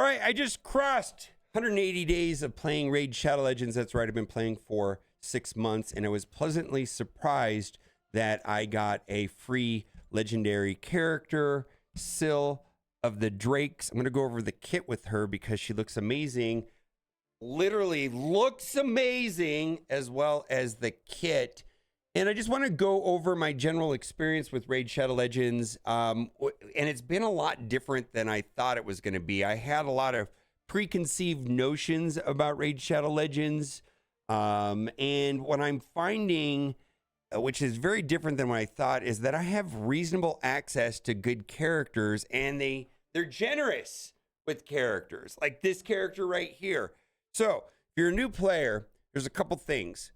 right, I just crossed 180 days of playing Raid Shadow Legends. That's right, I've been playing for 6 months, and I was pleasantly surprised that I got a free legendary character, Scyl of the Drakes. I'm going to go over the kit with her because she looks amazing. Literally looks amazing, as well as the kit. And I just want to go over my general experience with Raid Shadow Legends. And it's been a lot different than I thought it was going to be. I had a lot of preconceived notions about Raid Shadow Legends. And what I'm finding, which is very different than what I thought, is that I have reasonable access to good characters, and they're generous with characters, like this character right here. So if you're a new player, there's a couple things.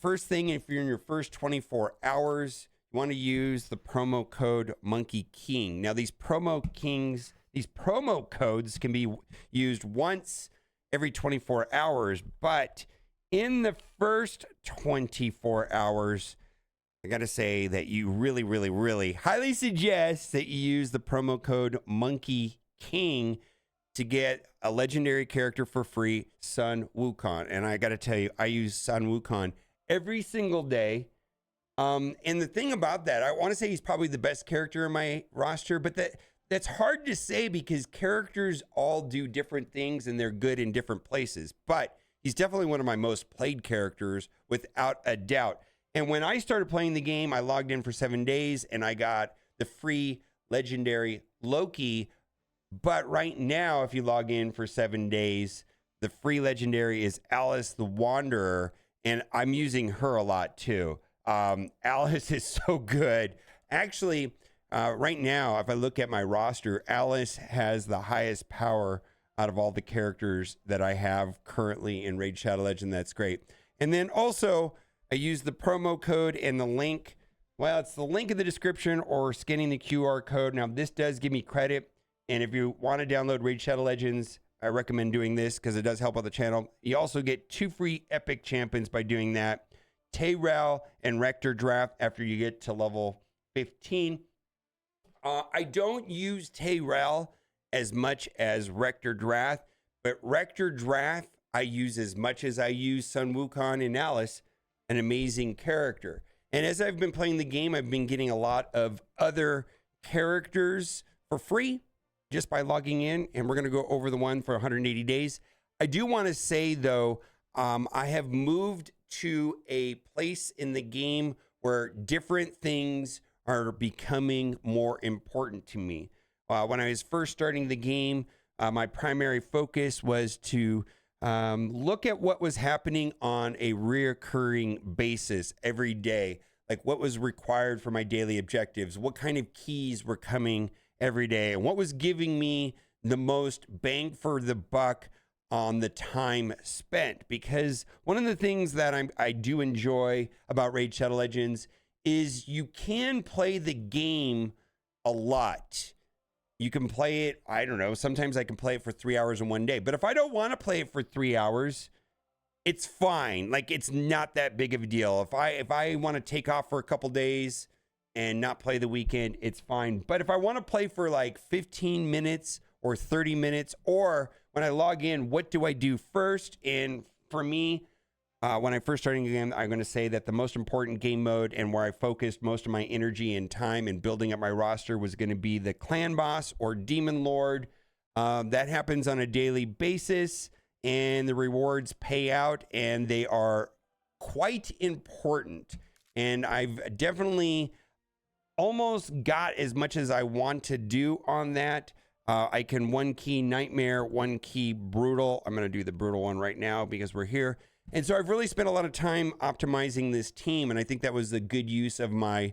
First thing, if you're in your first 24 hours, you want to use the promo code Monkey King. Now, these promo codes can be used once every 24 hours, but in the first 24 hours, I got to say that you really, really, really highly suggest that you use the promo code Monkey King to get a legendary character for free, Sun Wukong. And I got to tell you, I use Sun Wukong every single day. And the thing about that, I want to say he's probably the best character in my roster, but that's hard to say because characters all do different things and they're good in different places. But he's definitely one of my most played characters without a doubt. And when I started playing the game, I logged in for 7 days and I got the free legendary Loki. But right now, if you log in for 7 days, the free legendary is Alice the Wanderer, and I'm using her a lot too. Alice is so good. Actually, right now, if I look at my roster, Alice has the highest power out of all the characters that I have currently in Raid Shadow Legend. That's great. And then also, I use the promo code and the link. Well, it's the link in the description or scanning the QR code. Now, this does give me credit. And if you want to download Raid Shadow Legends, I recommend doing this because it does help out the channel. You also get 2 free epic champions by doing that. Tyrell and Rector Draft after you get to level 15. I don't use Tyrell as much as Rector Draft, but Rector Draft I use as much as I use Sun Wukong and Alice, an amazing character. And as I've been playing the game, I've been getting a lot of other characters for free just by logging in, and we're going to go over the one for 180 days. I do want to say, though, I have moved to a place in the game where different things are becoming more important to me. When I was first starting the game, my primary focus was to look at what was happening on a reoccurring basis every day, like what was required for my daily objectives, what kind of keys were coming every day, and what was giving me the most bang for the buck on the time spent. Because one of the things that I do enjoy about Raid Shadow Legends is you can play the game a lot. You can play it, I don't know, sometimes I can play it for 3 hours in one day. But if I don't want to play it for 3 hours, it's fine. Like, it's not that big of a deal. If I want to take off for a couple days and not play the weekend, it's fine. But if I want to play for like 15 minutes or 30 minutes, or when I log in, what do I do first? And for me, when I first started the game, I'm going to say that the most important game mode and where I focused most of my energy and time in building up my roster was going to be the clan boss or demon lord. That happens on a daily basis, and the rewards pay out, and they are quite important. And I've definitely almost got as much as I want to do on that. I can 1 key Nightmare, 1 key Brutal. I'm going to do the Brutal one right now because we're here. And so I've really spent a lot of time optimizing this team, and I think that was a good use of my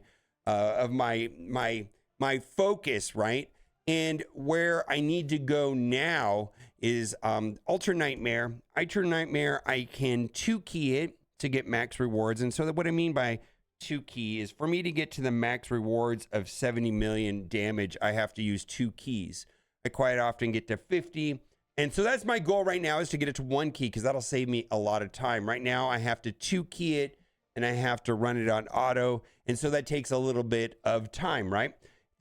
focus, right? And where I need to go now is Ultra Nightmare. I can 2 key it to get max rewards. And so what I mean by 2 key is for me to get to the max rewards of 70 million damage, I have to use 2 keys. I quite often get to 50. And so that's my goal right now, is to get it to 1 key, because that'll save me a lot of time. Right now, I have to 2 key it, and I have to run it on auto. And so that takes a little bit of time, right?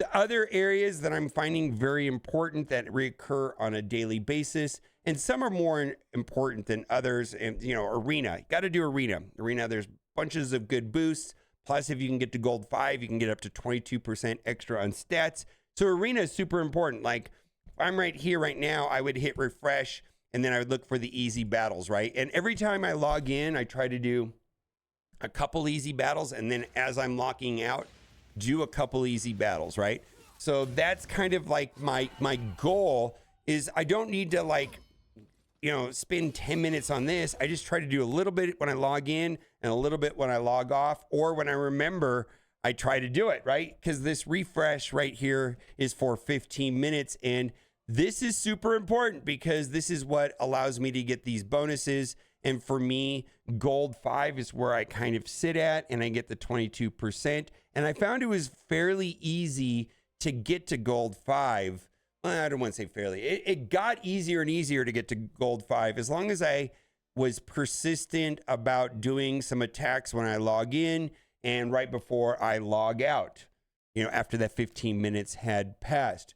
The other areas that I'm finding very important that reoccur on a daily basis, and some are more important than others. And, you know, arena, got to do arena. Arena, there's bunches of good boosts. Plus, if you can get to gold 5, you can get up to 22% extra on stats. So arena is super important. Like, if I'm right here right now, I would hit refresh, and then I would look for the easy battles, right? And every time I log in, I try to do a couple easy battles, and then as I'm locking out, do a couple easy battles, right? So that's kind of like my goal is I don't need to, like, you know, spend 10 minutes on this. I just try to do a little bit when I log in and a little bit when I log off, or when I remember, I try to do it, right? Because this refresh right here is for 15 minutes. And this is super important because this is what allows me to get these bonuses. And for me, gold 5 is where I kind of sit at, and I get the 22%. And I found it was fairly easy to get to gold 5. Well, I don't want to say fairly. It got easier and easier to get to gold 5 as long as I was persistent about doing some attacks when I log in and right before I log out, you know, after that 15 minutes had passed.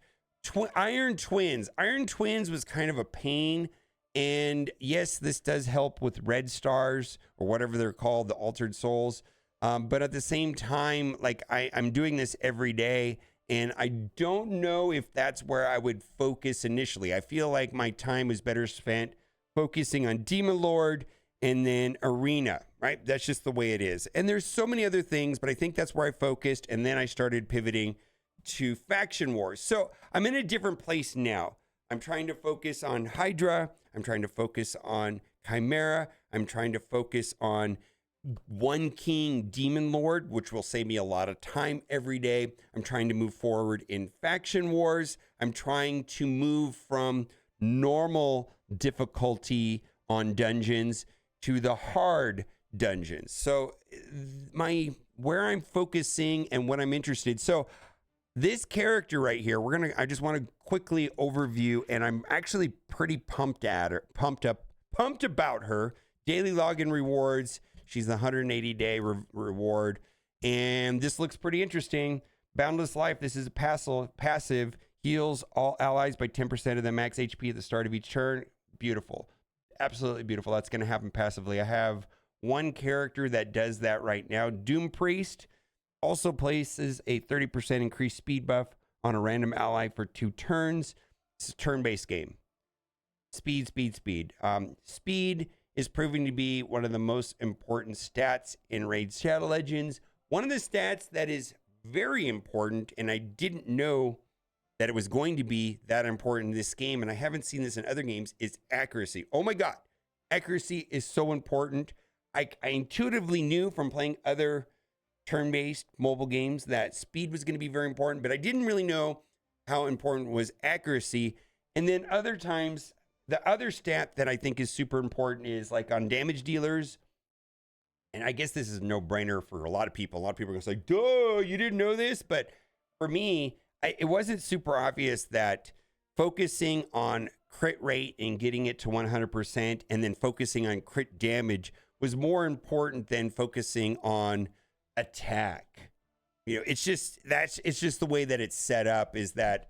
Iron Twins. Iron Twins was kind of a pain. And yes, this does help with red stars or whatever they're called, the altered souls. But at the same time, like I'm doing this every day, and I don't know if that's where I would focus initially. I feel like my time was better spent focusing on Demon Lord and then Arena, right? That's just the way it is. And there's so many other things, but I think that's where I focused. And then I started pivoting to Faction Wars. So I'm in a different place now. I'm trying to focus on Hydra. I'm trying to focus on Chimera. I'm trying to focus on One King Demon Lord, which will save me a lot of time every day. I'm trying to move forward in Faction Wars. I'm trying to move from normal difficulty on dungeons to the hard dungeons. So where I'm focusing and what I'm interested. So this character right here, I just want to quickly overview, and I'm actually pretty pumped about her. Daily login rewards. She's the 180-day reward. And this looks pretty interesting. Boundless Life. This is a passive. Heals all allies by 10% of the max HP at the start of each turn. Beautiful. Absolutely beautiful. That's going to happen passively. I have one character that does that right now. Doom Priest also places a 30% increased speed buff on a random ally for 2 turns. It's a turn-based game. Speed. Speed is proving to be one of the most important stats in Raid Shadow Legends. One of the stats that is very important, and I didn't know that it was going to be that important in this game, and I haven't seen this in other games, is accuracy. Oh my God. Accuracy is so important. I intuitively knew from playing other turn-based mobile games that speed was going to be very important, but I didn't really know how important was accuracy. And then other times, the other stat that I think is super important is like on damage dealers. And I guess this is a no-brainer for a lot of people. A lot of people are going to say, duh, you didn't know this. But for me, it wasn't super obvious that focusing on crit rate and getting it to 100% and then focusing on crit damage was more important than focusing on attack. You know, it's just the way that it's set up, is that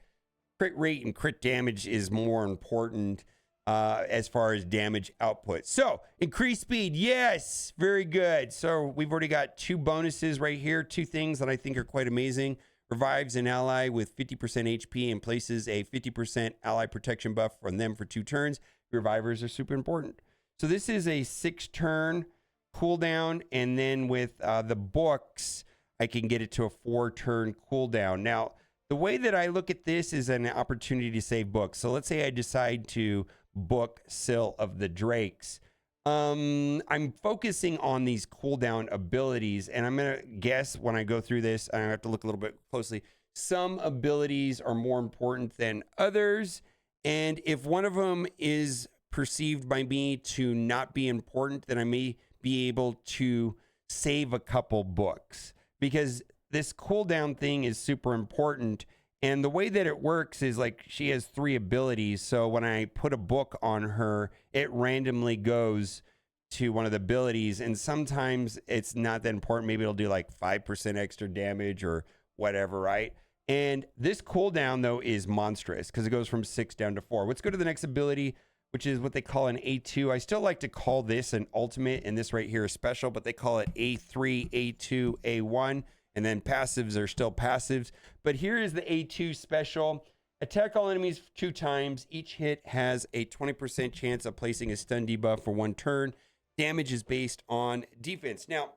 crit rate and crit damage is more important as far as damage output. So increased speed. Yes, very good. So we've already got 2 bonuses right here. 2 things that I think are quite amazing. Revives an ally with 50% HP and places a 50% ally protection buff on them for 2 turns. Revivers are super important. So this is a 6-turn cooldown, and then with the books, I can get it to a 4-turn cooldown. Now, the way that I look at this is an opportunity to save books. So let's say I decide to book Scyl of the Drakes. I'm focusing on these cooldown abilities, and I'm going to guess when I go through this, I have to look a little bit closely. Some abilities are more important than others, and if one of them is perceived by me to not be important, then I may be able to save a couple books, because this cooldown thing is super important. And the way that it works is like she has 3 abilities. So when I put a book on her, it randomly goes to one of the abilities. And sometimes it's not that important. Maybe it'll do like 5% extra damage or whatever, right? And this cooldown, though, is monstrous because it goes from 6 down to 4. Let's go to the next ability, which is what they call an A2. I still like to call this an ultimate, and this right here is special, but they call it A3, A2, A1, and then passives are still passives. But here is the A2 special. Attack all enemies 2 times. Each hit has a 20% chance of placing a stun debuff for 1 turn. Damage is based on defense. Now,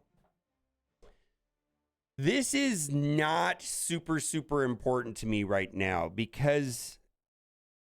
this is not super important to me right now because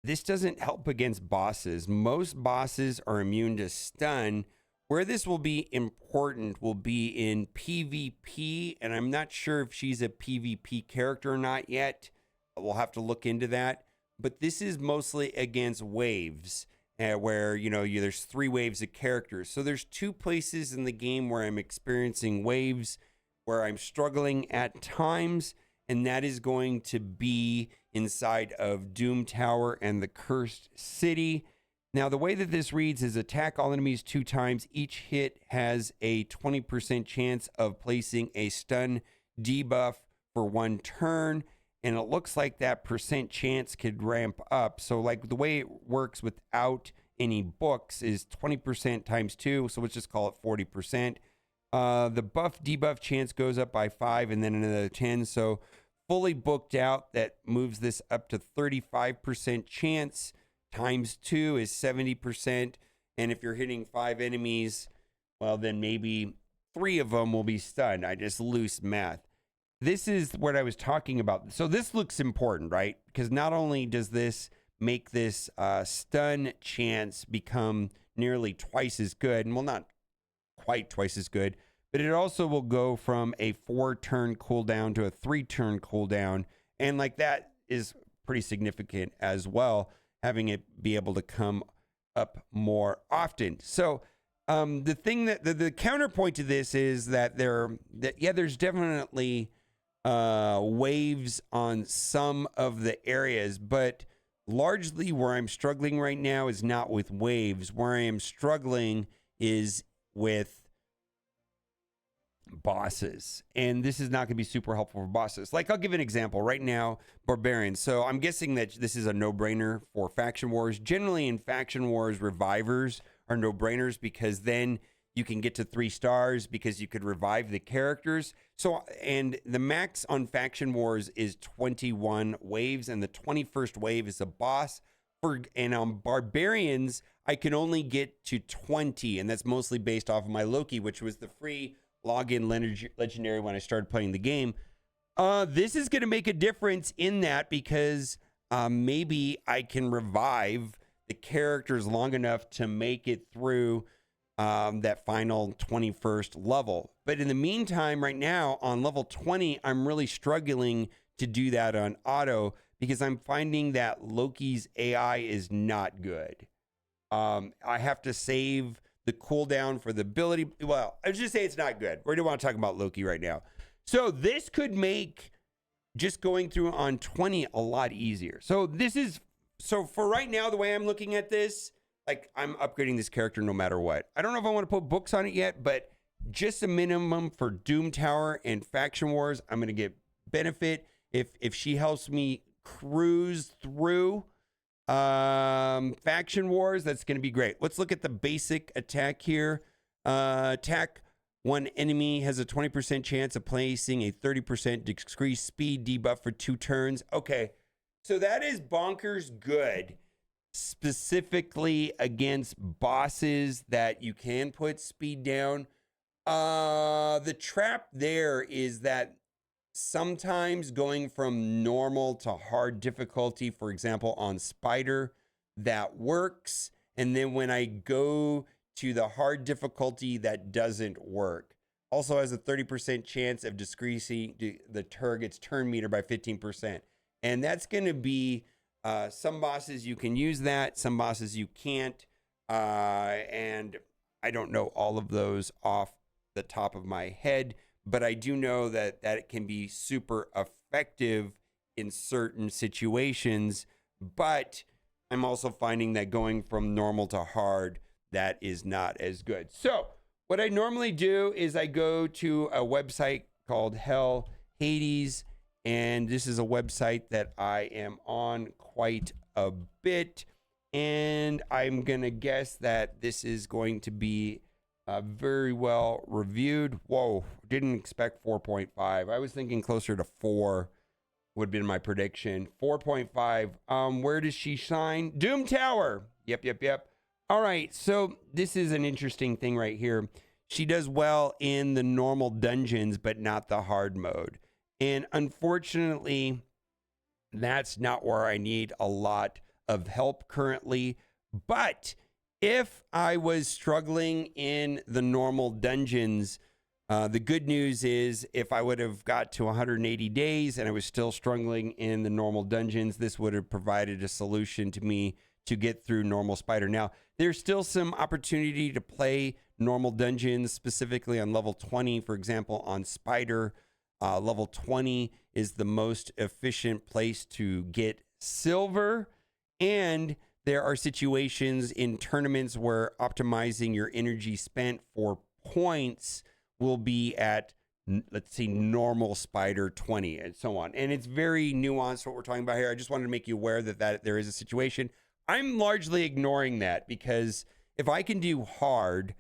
this doesn't help against bosses. Most bosses are immune to stun. Where this will be important will be in PvP, and I'm not sure if she's a PvP character or not yet. We'll have to look into that. But this is mostly against waves, where, you know, there's 3 waves of characters. So there's 2 places in the game where I'm experiencing waves, where I'm struggling at times, and that is going to be inside of Doom Tower and the Cursed City. Now, the way that this reads is attack all enemies 2 times. Each hit has a 20% chance of placing a stun debuff for 1 turn. And it looks like that percent chance could ramp up. So like the way it works without any books is 20% times 2. So let's just call it 40%. The buff debuff chance goes up by 5 and then another 10. So fully booked out, that moves this up to 35% chance. Times 2 is 70%. And if you're hitting 5 enemies, well, then maybe 3 of them will be stunned. I just loose math. This is what I was talking about. So this looks important, right? Because not only does this make this stun chance become nearly twice as good, and well, not quite twice as good, but it also will go from a 4-turn cooldown to a 3-turn cooldown. And like that is pretty significant as well, having it be able to come up more often. So the thing that the counterpoint to this is that there's definitely waves on some of the areas, but largely where I'm struggling right now is not with waves. Where I am struggling is with bosses, and this is not going to be super helpful for bosses. Like, I'll give an example right now. Barbarians. So I'm guessing that this is a no-brainer for faction wars. Generally in faction wars, revivers are no-brainers because then you can get to 3 stars because you could revive the characters. So, and the max on faction wars is 21 waves, and the 21st wave is a boss. And on barbarians, I can only get to 20, and that's mostly based off of my Loki, which was the free login legendary when I started playing the game. This is going to make a difference in that because maybe I can revive the characters long enough to make it through that final 21st level. But in the meantime, right now on level 20, I'm really struggling to do that on auto because I'm finding that Loki's AI is not good. I have to save the cooldown for the ability. Well, I just say it's not good. We don't want to talk about Loki right now. So this could make just going through on 20 a lot easier. So for right now, the way I'm looking at this, like, I'm upgrading this character no matter what. I don't know if I want to put books on it yet, but just a minimum for Doom Tower and Faction Wars, I'm going to get benefit. If she helps me cruise through Faction Wars, that's going to be great. Let's look at the basic attack here. Attack one enemy has a 20% chance of placing a 30% decreased speed debuff for 2 turns. Okay, so that is bonkers good, specifically against bosses that you can put speed down. The trap there is that sometimes going from normal to hard difficulty, for example, on Spider, that works. And then when I go to the hard difficulty, that doesn't work. Also has a 30% chance of decreasing the target's turn meter by 15%. And that's going to be some bosses you can use that, some bosses you can't. And I don't know all of those off the top of my head, but I do know that it can be super effective in certain situations. But I'm also finding that going from normal to hard, that is not as good. So what I normally do is I go to a website called Hell Hades, And this is a website that I am on quite a bit. And I'm going to guess that this is going to be very well reviewed. Whoa, didn't expect 4.5. I was thinking closer to 4 would have been my prediction. 4.5. Where does she shine? Doom Tower. Yep. All right, so this is an interesting thing right here. She does well in the normal dungeons, but not the hard mode. And unfortunately, that's not where I need a lot of help currently. But if I was struggling in the normal dungeons, the good news is if I would have got to 180 days and I was still struggling in the normal dungeons, this would have provided a solution to me to get through normal spider. Now, there's still some opportunity to play normal dungeons, specifically on level 20, for example, on spider. Level 20 is the most efficient place to get silver. And there are situations in tournaments where optimizing your energy spent for points will be at, let's see, normal spider 20 and so on. And it's very nuanced what we're talking about here. I just wanted to make you aware that there is a situation. I'm largely ignoring that because if I can do hard,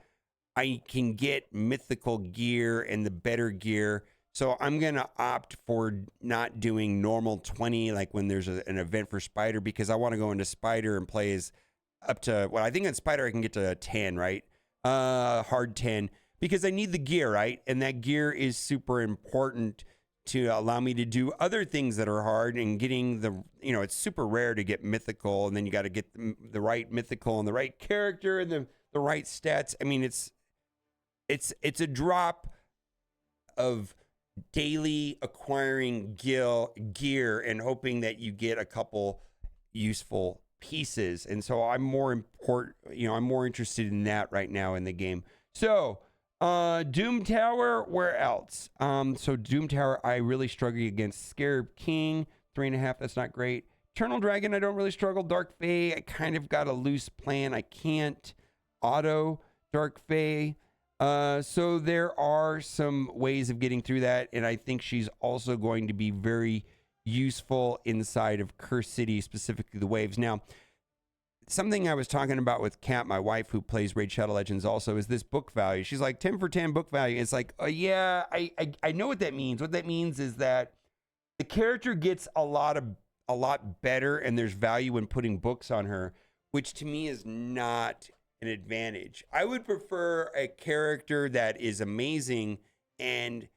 I can get mythical gear and the better gear. So I'm going to opt for not doing normal 20, like when there's an event for spider, because I want to go into spider and play as up to, well, I think in spider I can get to 10, right? Hard 10, because I need the gear, right? And that gear is super important to allow me to do other things that are hard, and getting the, it's super rare to get mythical, and then you got to get the right mythical and the right character and the right stats. I mean, it's a drop of daily acquiring gear and hoping that you get a couple useful pieces. And so I'm more interested in that right now in the game. So Doom Tower, where else? So Doom Tower, I really struggle against Scarab King, 3.5. That's not great. Eternal Dragon, I don't really struggle. Dark Fae, I kind of got a loose plan. I can't auto Dark Fae. So there are some ways of getting through that. And I think she's also going to be very useful inside of Curse City, specifically the waves. Now, something I was talking about with Kat, my wife, who plays Raid Shadow Legends also, is this book value. She's like, 10 for 10 book value. It's like, yeah, I know what that means. What that means is that the character gets a lot better, and there's value in putting books on her, which to me is not an advantage. I would prefer a character that is amazing, and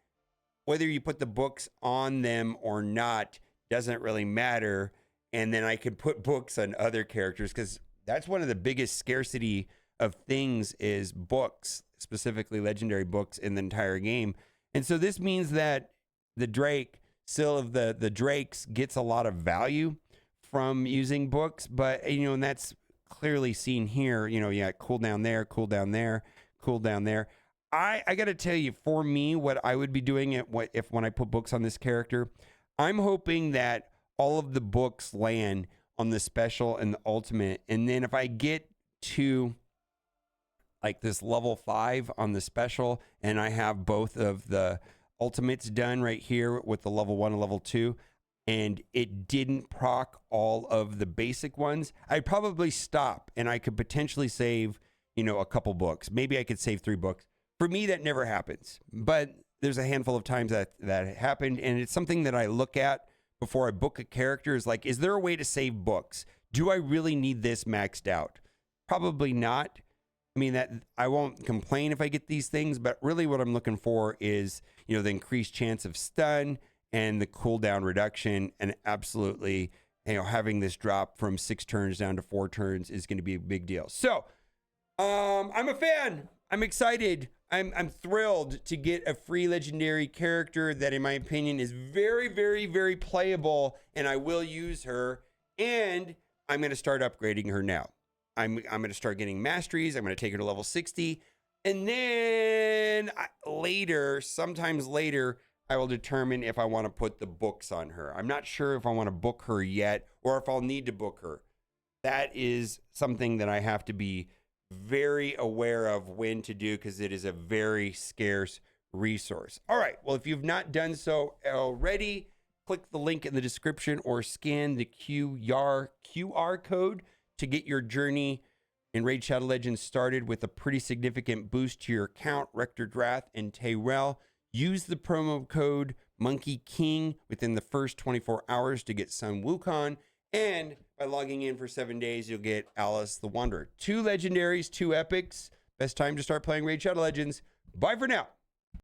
whether you put the books on them or not doesn't really matter. And then I could put books on other characters, because that's one of the biggest scarcity of things is books, specifically legendary books in the entire game. And so this means that the Drake, Scyl of the Drakes, gets a lot of value from using books. But, and that's clearly seen here. Cooldown there, cooldown there, cooldown there. I got to tell you, for me, what I would be doing when I put books on this character, I'm hoping that all of the books land on the special and the ultimate. And then if I get to like this level 5 on the special, and I have both of the ultimates done right here with the level 1 and level 2, and it didn't proc all of the basic ones, I'd probably stop, and I could potentially save, a couple books. Maybe I could save 3 books. For me, that never happens, but there's a handful of times that happened. And it's something that I look at before I book a character, is like, is there a way to save books? Do I really need this maxed out? Probably not. I mean, that I won't complain if I get these things, but really what I'm looking for is, the increased chance of stun and the cooldown reduction. And absolutely, having this drop from 6 turns down to 4 turns is going to be a big deal. So I'm a fan. I'm excited. I'm thrilled to get a free legendary character that, in my opinion, is very, very, very playable, and I will use her. And I'm going to start upgrading her now. I'm going to start getting masteries. I'm going to take her to level 60, and then sometimes later, I will determine if I want to put the books on her. I'm not sure if I want to book her yet, or if I'll need to book her. That is something that I have to be very aware of when to do, because it is a very scarce resource. All right. Well, if you've not done so already, click the link in the description or scan the QR code to get your journey in Raid Shadow Legends started with a pretty significant boost to your account, Rector Drath and Tayrell. Use the promo code Monkey King within the first 24 hours to get Sun Wukong. And by logging in for 7 days, you'll get Alice the Wanderer. 2 legendaries, 2 epics. Best time to start playing Raid Shadow Legends. Bye for now.